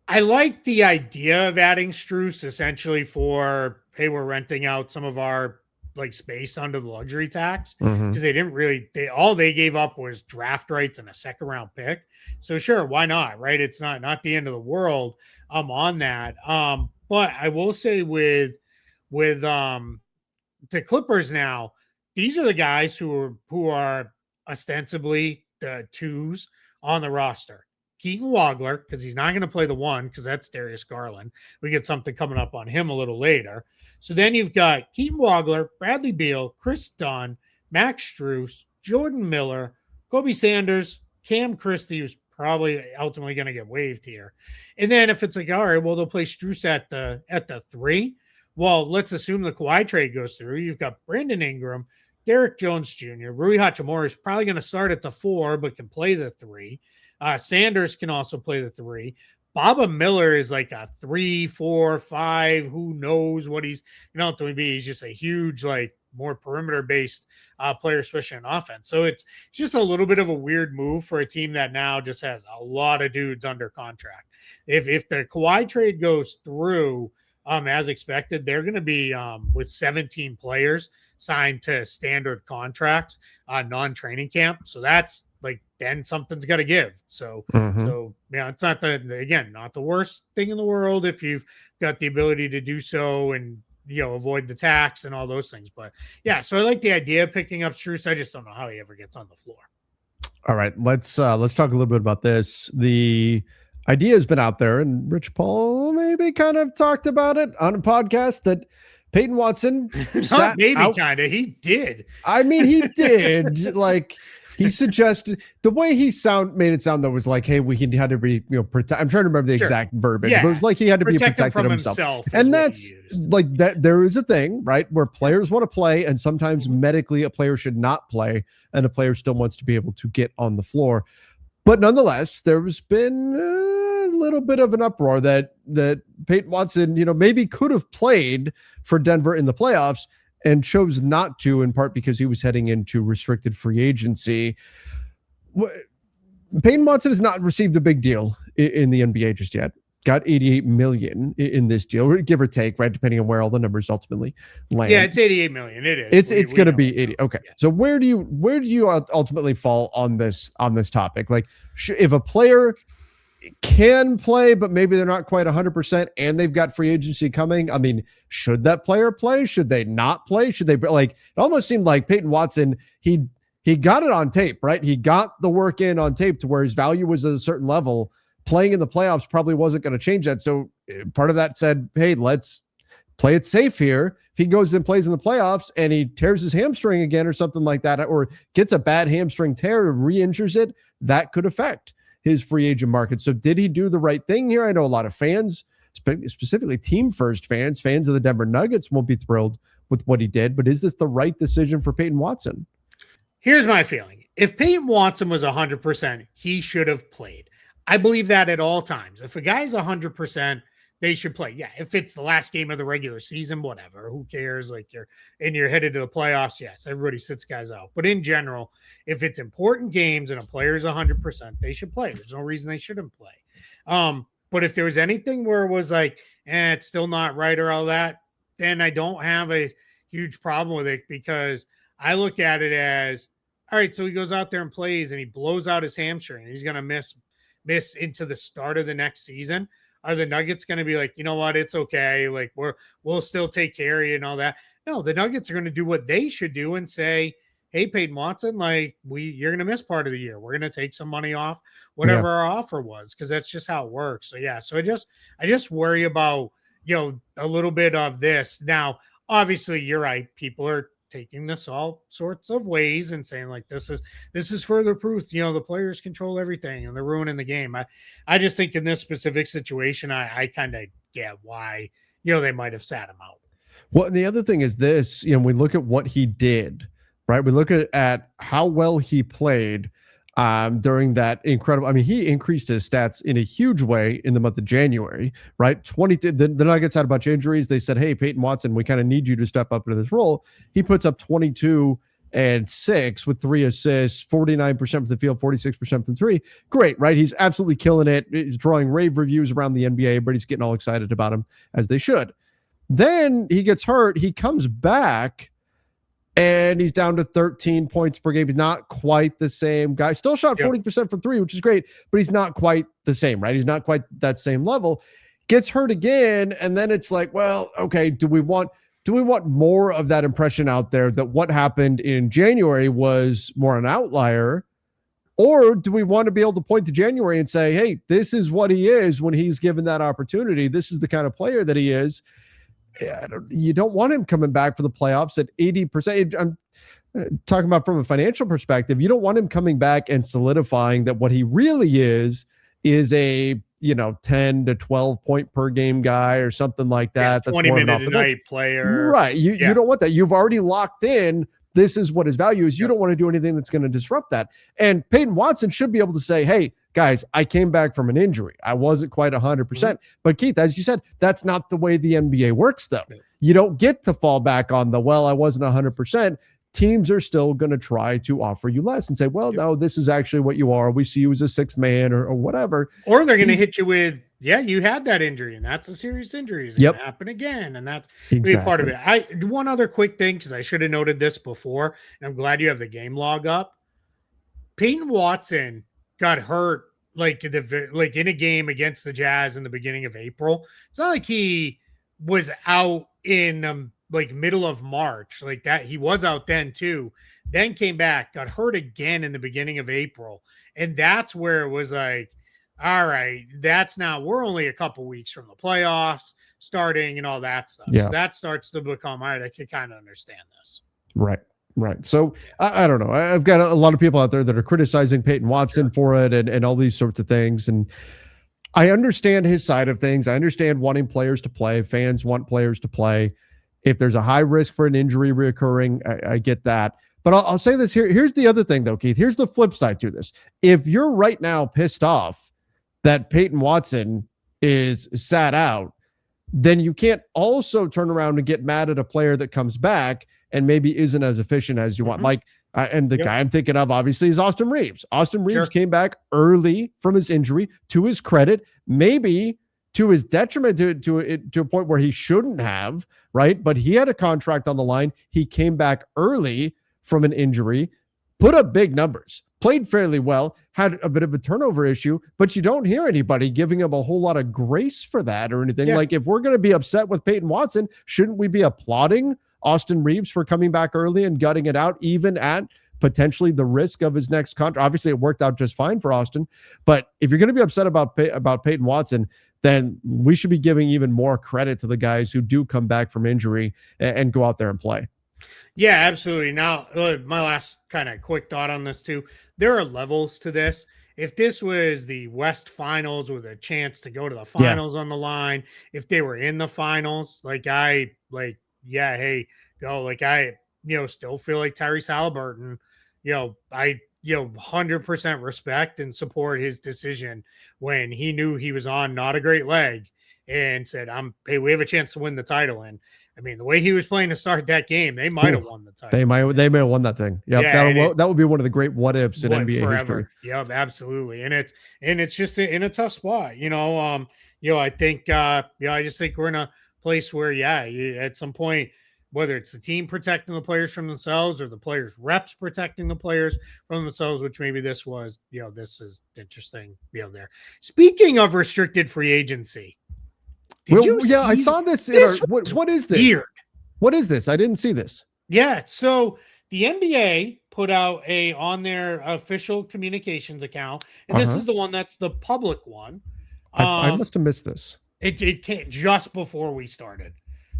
I like the idea of adding Strus essentially for, hey, we're renting out some of our like space under the luxury tax because they didn't really, all they gave up was draft rights and a second round pick. So sure, why not? Right. It's not the end of the world on that. But I will say with the Clippers now, these are the guys who are ostensibly the twos on the roster. Keaton Wagler, because he's not going to play the one because that's Darius Garland. We get something coming up on him a little later. So then you've got Keaton Wagler, Bradley Beal, Chris Dunn, Max Strus, Jordan Miller, Kobe Sanders, Cam Christie, who's probably ultimately going to get waived here. And then if it's like, all right, well, they'll play Strus at the 3. Well, let's assume the Kawhi trade goes through. You've got Brandon Ingram, Derek Jones Jr., Rui Hachimura is probably going to start at the 4, but can play the 3. Sanders can also play the 3. Baba Miller is like a 3, 4, 5. Who knows what he's going to be? He's just a huge, like, more perimeter based player, especially in offense. So it's just a little bit of a weird move for a team that now just has a lot of dudes under contract. If the Kawhi trade goes through as expected, they're going to be with 17 players signed to standard contracts, non-training camp. So that's like, then something's got to give. So yeah, it's not not the worst thing in the world if you've got the ability to do so and avoid the tax and all those things. But yeah, so I like the idea of picking up Strus. I just don't know how he ever gets on the floor. All right, let's talk a little bit about this. The idea has been out there, and Rich Paul maybe kind of talked about it on a podcast that Peyton Watson he did. I mean, he did. Like, he suggested, the way he made it sound, though, was like, hey, he had to be, protect. I'm trying to remember the exact verbiage, but it was like he had to be protected from himself. And that's like that. There is a thing, right, where players want to play, and sometimes medically a player should not play, and a player still wants to be able to get on the floor. But nonetheless, there's been a little bit of an uproar that Peyton Watson, maybe could have played for Denver in the playoffs and chose not to, in part because he was heading into restricted free agency. Peyton Watson has not received a big deal in the NBA just yet. Got $88 million in this deal, give or take, right, depending on where all the numbers ultimately land. Yeah, it's $88 million. It is. It's going to be 80. Okay, yeah. So where do you ultimately fall on this topic? Like, if a player can play, but maybe they're not quite 100%, and they've got free agency coming, I mean, should that player play? Should they not play? Should they, like, it almost seemed like Peyton Watson, he got it on tape, right? He got the work in on tape to where his value was at a certain level. Playing in the playoffs probably wasn't going to change that. So part of that said, hey, let's play it safe here. If he goes and plays in the playoffs and he tears his hamstring again or something like that, or gets a bad hamstring tear or re-injures it, that could affect his free agent market. So did he do the right thing here? I know a lot of fans, specifically team first fans of the Denver Nuggets, won't be thrilled with what he did, but is this the right decision for Peyton Watson? Here's my feeling. If Peyton Watson was 100%, he should have played. I believe that at all times. If a guy's 100%, they should play. Yeah, if it's the last game of the regular season, whatever. Who cares? Like, you're headed to the playoffs. Yes, everybody sits guys out. But in general, if it's important games and a player's 100%, they should play. There's no reason they shouldn't play. But if there was anything where it was like, it's still not right or all that, then I don't have a huge problem with it, because I look at it as, all right, so he goes out there and plays and he blows out his hamstring and he's going to miss into the start of the next season. Are the Nuggets going to be like, you know what, it's okay, like we'll still take care of you and all that? No, the Nuggets are going to do what they should do and say, hey, Peyton Watson, like, you're going to miss part of the year. We're going to take some money off whatever our offer was, because that's just how it works. So yeah, so I just worry about, a little bit of this. Now, obviously, you're right. People are taking this all sorts of ways and saying, like, this is further proof, the players control everything and they're ruining the game. I just think in this specific situation, I kind of get why, they might have sat him out. Well, and the other thing is this, we look at what he did, right? We look at how well he played during that incredible, I mean, he increased his stats in a huge way in the month of January, right? The Nuggets had a bunch of injuries. They said, hey, Peyton Watson, we kind of need you to step up into this role. He puts up 22 and 6 with 3 assists, 49% from the field, 46% from 3. Great, right? He's absolutely killing it. He's drawing rave reviews around the NBA. Everybody's getting all excited about him, as they should. Then he gets hurt. He comes back, and he's down to 13 points per game. He's not quite the same guy. Still shot 40% from 3, which is great, but he's not quite the same, right? He's not quite that same level. Gets hurt again, and then it's like, well, okay, do we want more of that impression out there that what happened in January was more an outlier? Or do we want to be able to point to January and say, hey, this is what he is when he's given that opportunity. This is the kind of player that he is. You don't want him coming back for the playoffs at 80%. talking about from a financial perspective, you don't want him coming back and solidifying that what he really is a 10 to 12 point per game guy or something like that. Yeah, that's 20 more minute off a the bench. night player. Right. You don't want that. You've already locked in. This is what his value is. You don't want to do anything that's going to disrupt that. And Peyton Watson should be able to say, hey, guys, I came back from an injury. I wasn't quite 100%. Mm-hmm. But Keith, as you said, that's not the way the NBA works, though. You don't get to fall back on I wasn't 100%. Teams are still going to try to offer you less and say, well, no, this is actually what you are. We see you as a sixth man or whatever. Or they're going to hit you with, yeah, you had that injury, and that's a serious injury. It's going to happen again, and that's exactly part of it. One other quick thing, because I should have noted this before, and I'm glad you have the game log up. Peyton Watson got hurt like in a game against the Jazz in the beginning of April. It's not like he was out in middle of March like that. He was out then too, then came back, got hurt again in the beginning of April, and that's where it was like, all right, we're only a couple weeks from the playoffs starting and all that stuff. So that starts to become, all right, I can kind of understand this. Right. So I don't know. I've got a lot of people out there that are criticizing Peyton Watson for it and all these sorts of things. And I understand his side of things. I understand wanting players to play. Fans want players to play. If there's a high risk for an injury reoccurring, I get that. But I'll say this here. Here's the other thing, though, Keith. Here's the flip side to this. If you're right now pissed off that Peyton Watson is sat out, then you can't also turn around and get mad at a player that comes back and maybe isn't as efficient as you want. And the guy I'm thinking of, obviously, is Austin Reeves. Austin Reeves came back early from his injury, to his credit, maybe to his detriment to a point where he shouldn't have, right? But he had a contract on the line. He came back early from an injury, put up big numbers, played fairly well, had a bit of a turnover issue, but you don't hear anybody giving him a whole lot of grace for that or anything. Like, if we're going to be upset with Peyton Watson, shouldn't we be applauding Austin Reeves for coming back early and gutting it out, even at potentially the risk of his next contract? Obviously, it worked out just fine for Austin, but if you're going to be upset about Peyton Watson, then we should be giving even more credit to the guys who do come back from injury and go out there and play. Yeah, absolutely. Now, my last kind of quick thought on this too. There are levels to this. If this was the West Finals with a chance to go to the finals on the line, if they were in the finals, hey, go. I still feel like Tyrese Halliburton, I 100% respect and support his decision when he knew he was on not a great leg and said, hey, we have a chance to win the title. And I mean, the way he was playing to start that game, they might have won the title. They may have won that thing. That would be one of the great what ifs in NBA history. Yep, absolutely. And it's just in a tough spot. I think I just think we're in a place where at some point, whether it's the team protecting the players from themselves or the players' reps protecting the players from themselves, which maybe this was, this is interesting. There. Speaking of restricted free agency. I saw this. What is this? Weird. What is this? I didn't see this. Yeah. So the NBA put out on their official communications account, and this is the one that's the public one. I must have missed this. It came just before we started.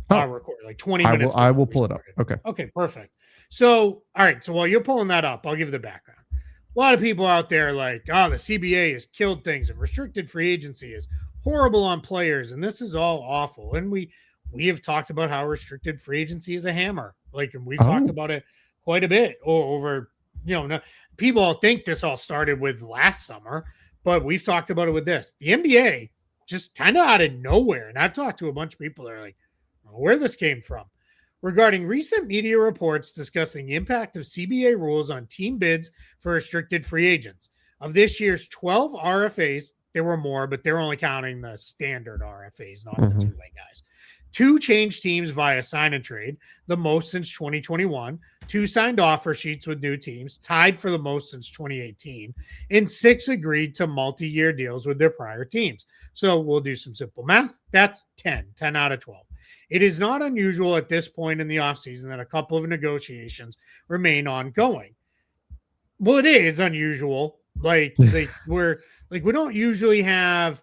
Recorded like 20 minutes. I will pull it up. Okay, perfect. So, all right. So while you're pulling that up, I'll give the background. A lot of people out there the CBA has killed things and restricted free agency is horrible on players, and this is all awful. And we have talked about how restricted free agency is a hammer. And we've talked about it quite a bit over. People think this all started with last summer, but we've talked about it with this. The NBA just kind of out of nowhere, and I've talked to a bunch of people that are like, where this came from, regarding recent media reports discussing the impact of CBA rules on team bids for restricted free agents. Of this year's 12 RFAs, there were more, but they're only counting the standard RFAs, not the two-way guys. 2 changed teams via sign and trade, the most since 2021. 2 signed offer sheets with new teams, tied for the most since 2018. And 6 agreed to multi-year deals with their prior teams. So we'll do some simple math. That's 10 out of 12. It is not unusual at this point in the offseason that a couple of negotiations remain ongoing. Well, it is unusual. We don't usually have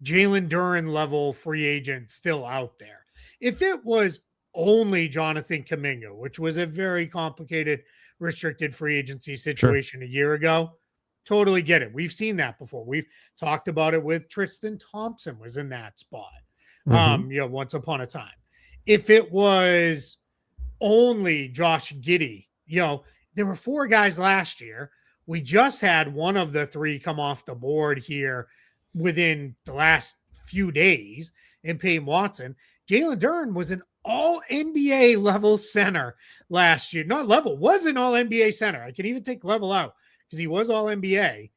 Jalen Duren level free agent still out there. If it was only Jonathan Kuminga, which was a very complicated restricted free agency situation a year ago. Totally get it. We've seen that before. We've talked about it with Tristan Thompson was in that spot, once upon a time. If it was only Josh Giddey, there were 4 guys last year. We just had one of the 3 come off the board here within the last few days in Peyton Watson. Jalen Duren was an all NBA level center last year. Not level, was an all NBA center. I can even take level out because he was all NBA,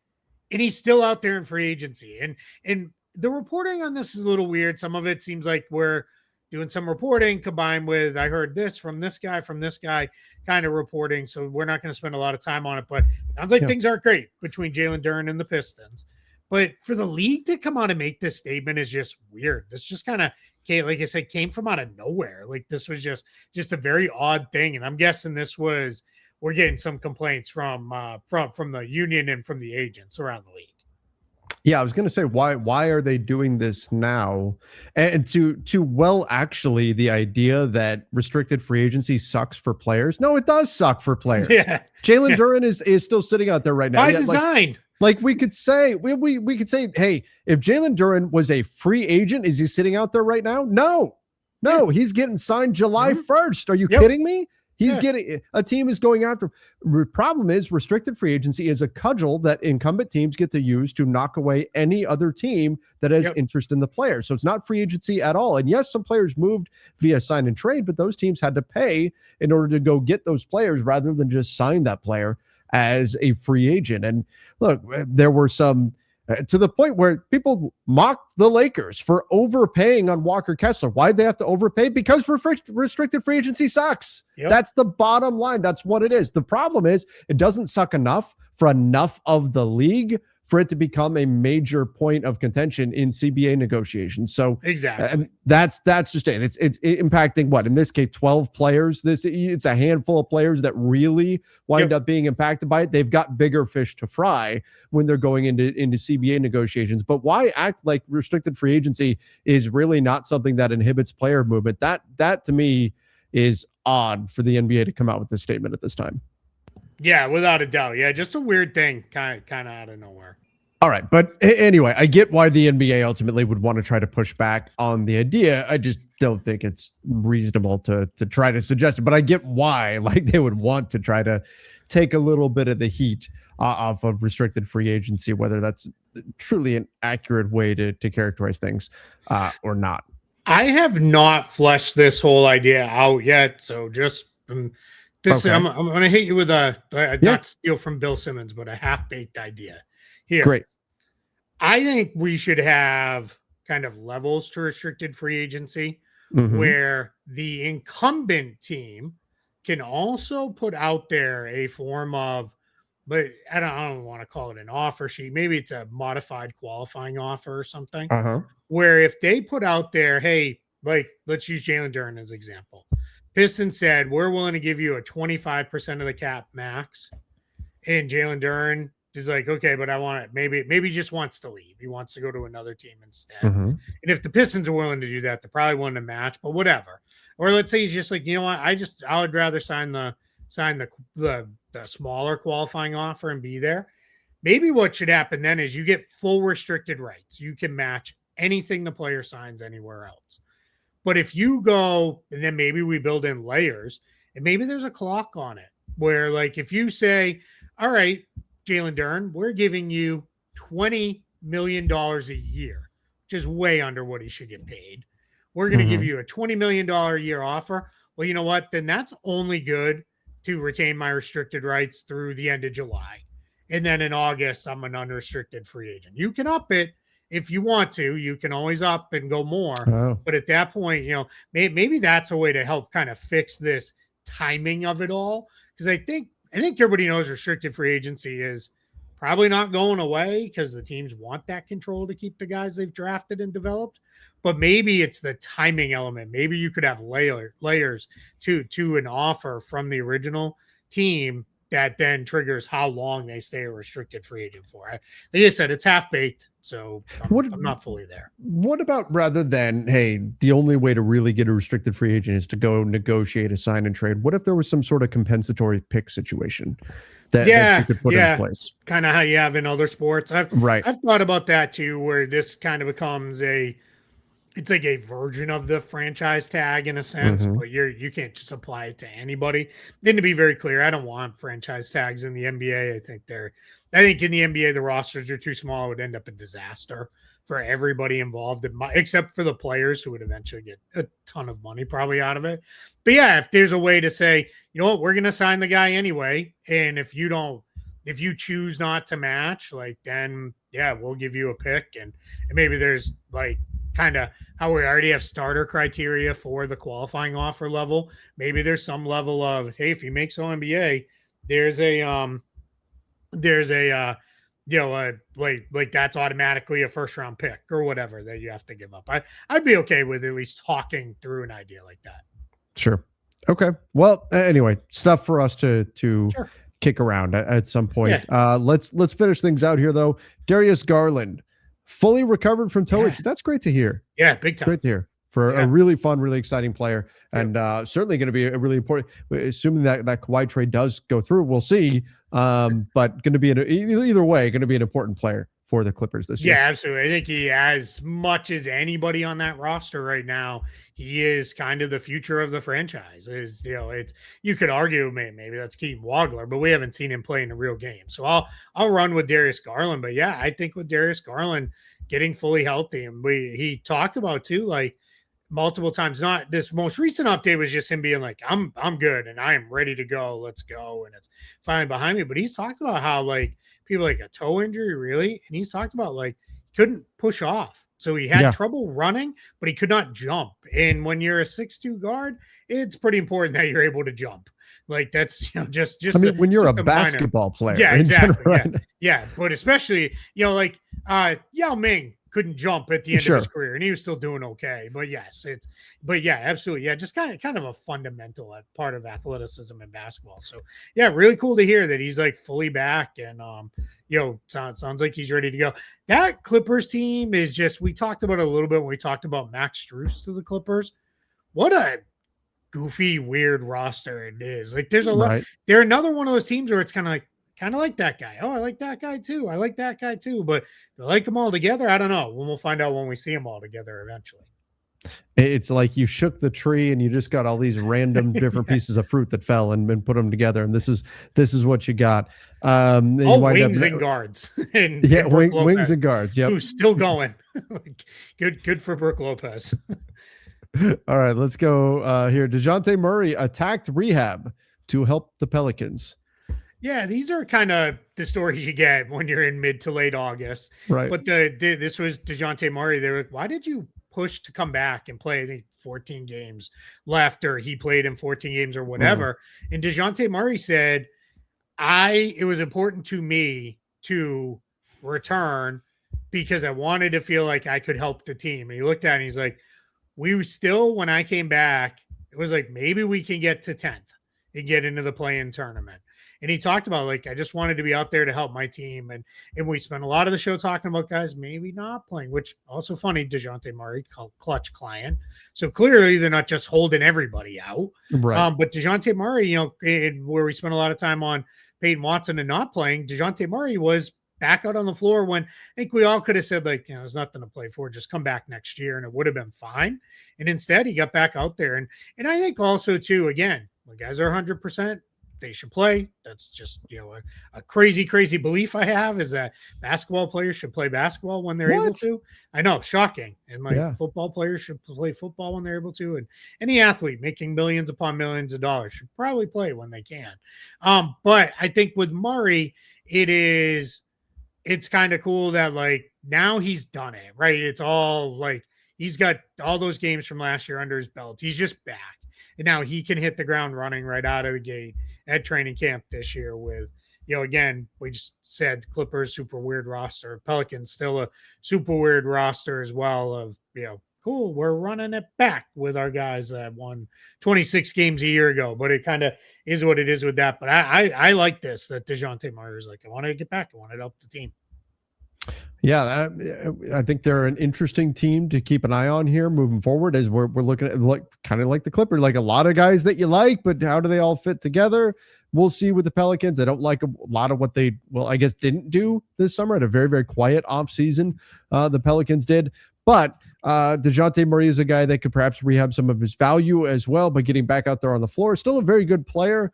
and he's still out there in free agency. And the reporting on this is a little weird. Some of it seems like we're doing some reporting combined with I heard this from this guy kind of reporting. So we're not going to spend a lot of time on it, but it sounds like things aren't great between Jalen Duren and the Pistons. But for the league to come out and make this statement is just weird. This just kind of, like I said, came from out of nowhere. Like this was just a very odd thing. And I'm guessing we're getting some complaints from the union and from the agents around the league. Yeah, I was going to say, why are they doing this now? And actually, the idea that restricted free agency sucks for players. No, it does suck for players. Yeah. Jalen Duren is still sitting out there right now. By design. Like we could say, we could say, hey, if Jalen Duren was a free agent, is he sitting out there right now? No, he's getting signed July 1st. Are you kidding me? He's getting a team is going after him. The problem is restricted free agency is a cudgel that incumbent teams get to use to knock away any other team that has interest in the player. So it's not free agency at all. And yes, some players moved via sign and trade, but those teams had to pay in order to go get those players rather than just sign that player as a free agent. And look, there were some to the point where people mocked the Lakers for overpaying on Walker Kessler. Why'd they have to overpay? Because restricted free agency sucks. That's the bottom line. That's what it is. The problem is it doesn't suck enough for enough of the league for it to become a major point of contention in CBA negotiations. So exactly, that's just it. It's impacting what in this case 12 players. It's a handful of players that really wind up being impacted by it. They've got bigger fish to fry when they're going into CBA negotiations. But why act like restricted free agency is really not something that inhibits player movement? That to me is odd for the NBA to come out with this statement at this time. Yeah, without a doubt. Yeah, just a weird thing, kind of out of nowhere. All right, but anyway, I get why the NBA ultimately would want to try to push back on the idea. I just don't think it's reasonable to try to suggest it, but I get why, like they would want to try to take a little bit of the heat off of restricted free agency, whether that's truly an accurate way to characterize things or not. I have not fleshed this whole idea out yet, so just okay. I'm going to hit you with not steal from Bill Simmons, but a half-baked idea here. Great. I think we should have kind of levels to restricted free agency where the incumbent team can also put out there a form of, but I don't want to call it an offer sheet. Maybe it's a modified qualifying offer or something where if they put out there, hey, like let's use Jalen Duren as an example. Pistons said, we're willing to give you a 25% of the cap max. And Jalen Duren is like, okay, but I want it. Maybe he just wants to leave. He wants to go to another team instead. And if the Pistons are willing to do that, they're probably willing to match, but whatever. Or let's say he's just like, you know what? I would rather sign the smaller qualifying offer and be there. Maybe what should happen then is you get full restricted rights. You can match anything the player signs anywhere else. But if you go, and then maybe we build in layers, and maybe there's a clock on it where, like, if you say, all right, Jalen Duren, we're giving you $20 million a year, which is way under what he should get paid. We're going to give you a $20 million a year offer. Well, you know what? Then that's only good to retain my restricted rights through the end of July. And then in August, I'm an unrestricted free agent. You can up it. If you want to, you can always up and go more. But at that point, maybe that's a way to help kind of fix this timing of it all. Because I think everybody knows restricted free agency is probably not going away because the teams want that control to keep the guys they've drafted and developed. But maybe it's the timing element. Maybe you could have layers to an offer from the original team that then triggers how long they stay a restricted free agent for. Like I said, it's half-baked, So What I'm not fully there. What about, rather than, hey, the only way to really get a restricted free agent is to go negotiate a sign and trade? What if there was some sort of compensatory pick situation that you could put in place? Kind of how you have in other sports. I've thought about that too, where this kind of becomes it's like a version of the franchise tag in a sense, but you can't just apply it to anybody. Then, to be very clear, I don't want franchise tags in the NBA. I think in the NBA the rosters are too small. It would end up a disaster for everybody involved, except for the players who would eventually get a ton of money probably out of it. But yeah, if there's a way to say, you know what, we're going to sign the guy anyway, and if you choose not to match, like, then yeah, we'll give you a pick, and maybe there's like kind of how we already have starter criteria for the qualifying offer level. Maybe there's some level of, hey, if he makes All NBA, there's a like that's automatically a first round pick or whatever that you have to give up. I'd be okay with at least talking through an idea like that. Sure. Okay. Well, anyway, stuff for us to Sure. kick around at some point. Yeah. Let's finish things out here though. Darius Garland, fully recovered from toe issue. That's great to hear. Yeah, big time. Great to hear for a really fun, really exciting player, and certainly going to be a really important. Assuming that Kawhi trade does go through, we'll see. But going to be either way, going to be an important player for the Clippers this year. Yeah, absolutely. I think he, as much as anybody on that roster right now, he is kind of the future of the franchise. You could argue maybe that's Keaton Wagler, but we haven't seen him play in a real game. So I'll run with Darius Garland. But yeah, I think with Darius Garland getting fully healthy, and he talked about too, like multiple times, not this most recent update was just him being like, I'm good and I am ready to go. Let's go. And it's finally behind me. But he's talked about how like people like a toe injury, really. And he's talked about like he couldn't push off. So he had trouble running, but he could not jump. And when you're a 6'2" guard, it's pretty important that you're able to jump. Like that's, just I mean, when you're a basketball player. Yeah, exactly. General, yeah. But especially, like Yao Ming couldn't jump at the end of his career and he was still doing okay. But absolutely. Yeah. Just kind of a fundamental part of athleticism in basketball. So yeah, really cool to hear that he's like fully back and, sounds like he's ready to go. That Clippers team is just, we talked about it a little bit when we talked about Max Strus to the Clippers. What a goofy, weird roster it is. Like there's a lot, they're another one of those teams where it's kind of like that guy. Oh, I like that guy too. I like that guy too. But do I like them all together? I don't know. We'll find out when we see them all together eventually. It's like you shook the tree and you just got all these random different pieces of fruit that fell and put them together. And this is what you got. Wings and guards. Wings and guards. Yeah. Who's still going. Good for Brook Lopez. All right, let's go here. DeJounte Murray attacked rehab to help the Pelicans. Yeah, these are kind of the stories you get when you're in mid to late August. Right. But this was DeJounte Murray. They were like, why did you push to come back and play, I think, 14 games left, or he played in 14 games or whatever. And DeJounte Murray said, it was important to me to return because I wanted to feel like I could help the team. And he looked at it and he's like, when I came back, it was like, maybe we can get to 10th and get into the play-in tournament. And he talked about, like, I just wanted to be out there to help my team. And we spent a lot of the show talking about guys maybe not playing, which also funny, DeJounte Murray, clutch client. So clearly they're not just holding everybody out. Right. But DeJounte Murray, where we spent a lot of time on Peyton Watson and not playing, DeJounte Murray was back out on the floor when I think we all could have said, like, there's nothing to play for. Just come back next year and it would have been fine. And instead he got back out there. And I think also too, again, when guys are 100%, they should play. That's just, a crazy, crazy belief I have is that basketball players should play basketball when they're able to. I know, shocking. And football players should play football when they're able to. And any athlete making millions upon millions of dollars should probably play when they can. But I think with Murray, it's kind of cool that like now he's done it, right? It's all like he's got all those games from last year under his belt. He's just back. And now he can hit the ground running right out of the gate at training camp this year with, again, we just said Clippers, super weird roster. Pelicans, still a super weird roster as well of, cool, we're running it back with our guys that won 26 games a year ago. But it kind of is what it is with that. But I like this, that DeJounte Murray is like, I want to get back. I want to help the team. Yeah, I think they're an interesting team to keep an eye on here moving forward as we're looking at, like, kind of like the Clippers, like a lot of guys that you like, but how do they all fit together? We'll see with the Pelicans. I don't like a lot of what they, well, I guess didn't do this summer. At a very, very quiet offseason, the Pelicans did. But DeJounte Murray is a guy that could perhaps rehab some of his value as well by getting back out there on the floor. Still a very good player.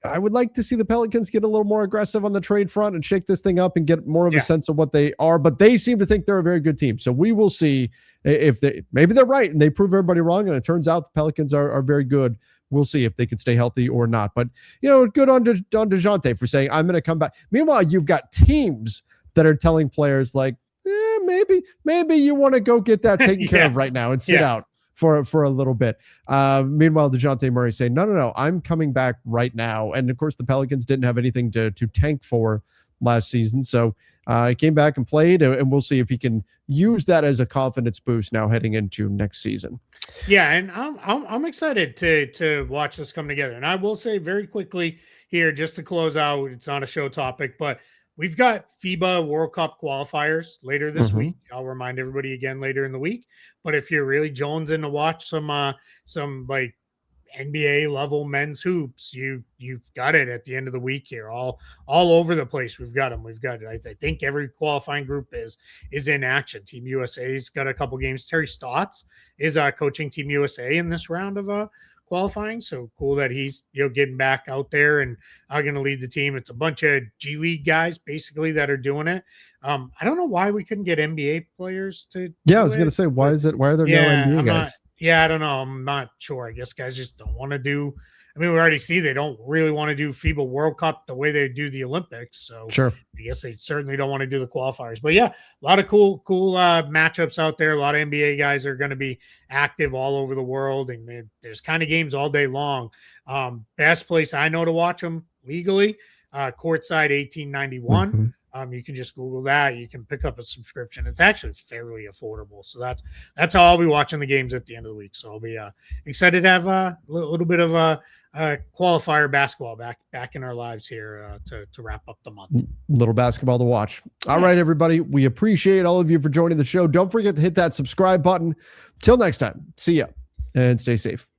I would like to see the Pelicans get a little more aggressive on the trade front and shake this thing up and get more of a sense of what they are, but they seem to think they're a very good team. So we will see if maybe they're right and they prove everybody wrong. And it turns out the Pelicans are very good. We'll see if they can stay healthy or not, but good on DeJounte for saying, I'm going to come back. Meanwhile, you've got teams that are telling players like, maybe you want to go get that taken care of right now and sit out for a little bit. Meanwhile, DeJounte Murray saying, no, I'm coming back right now. And of course, the Pelicans didn't have anything to tank for last season. So he came back and played, and we'll see if he can use that as a confidence boost now heading into next season. Yeah, and I'm excited to watch this come together. And I will say very quickly here, just to close out, it's not a show topic, but we've got FIBA World Cup qualifiers later this week. I'll remind everybody again later in the week. But if you're really jonesing to watch some like NBA level men's hoops, you've got it at the end of the week here, all over the place. We've got them. I think every qualifying group is in action. Team USA's got a couple games. Terry Stotts is coaching Team USA in this round of qualifying. So cool that he's getting back out there and going to lead the team. It's a bunch of G League guys basically that are doing it. I don't know why we couldn't get NBA players to. Yeah, I was going to say, why are there no NBA guys? I don't know. I'm not sure. I guess guys just don't want to do. I mean, we already see they don't really want to do FIBA World Cup the way they do the Olympics. So sure, I guess they certainly don't want to do the qualifiers. But yeah, a lot of cool matchups out there. A lot of NBA guys are going to be active all over the world, and there's kind of games all day long. Best place I know to watch them legally, courtside 1891. You can just Google that. You can pick up a subscription. It's actually fairly affordable. So that's how I'll be watching the games at the end of the week. So I'll be excited to have a little bit of a qualifier basketball back in our lives here to wrap up the month. Little basketball to watch. All right, everybody. We appreciate all of you for joining the show. Don't forget to hit that subscribe button. Till next time. See ya and stay safe.